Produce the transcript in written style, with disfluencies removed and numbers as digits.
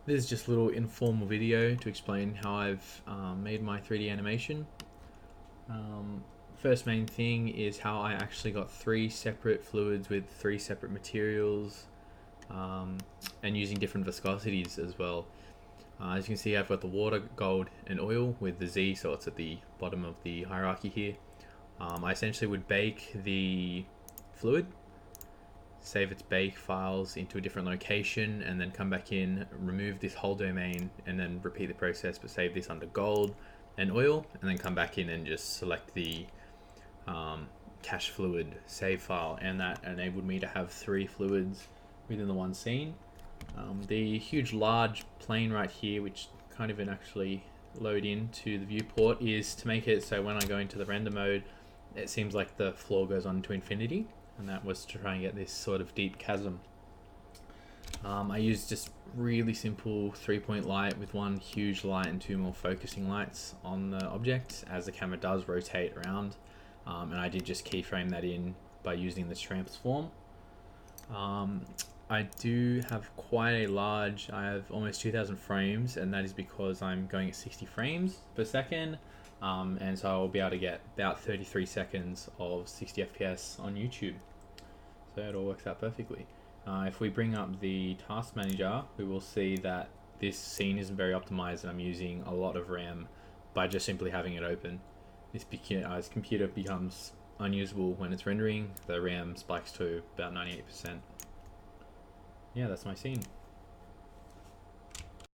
This is just a little informal video to explain how I've made my 3D animation. Um, First main thing is how I actually got three separate fluids with three separate materials um, and using different viscosities as well. As you can see, I've got the water, gold, and oil with the Z, so it's at the bottom of the hierarchy here. I essentially would bake the fluid, save its bake files into a different location, and then come back in, remove this whole domain, and then repeat the process, but save this under gold and oil, and then come back in and just select the cache fluid save file, and that enabled me to have three fluids within the one scene. The huge large plane right here, which can't even actually load into the viewport, is to make it so when I go into the render mode, it seems like the floor goes on to infinity, and that was to try and get this sort of deep chasm. I used just really simple 3-point light with one huge light and two more focusing lights on the object as the camera does rotate around, and I did just keyframe that in by using this transform. I do have quite a large, I have almost 2000 frames, and that is because I'm going at 60 frames per second, and so I'll be able to get about 33 seconds of 60 FPS on YouTube. So it all works out perfectly. If we bring up the task manager, we will see that this scene isn't very optimized and I'm using a lot of RAM by just simply having it open. This computer becomes unusable when it's rendering. The RAM spikes to about 98%. Yeah, that's my scene.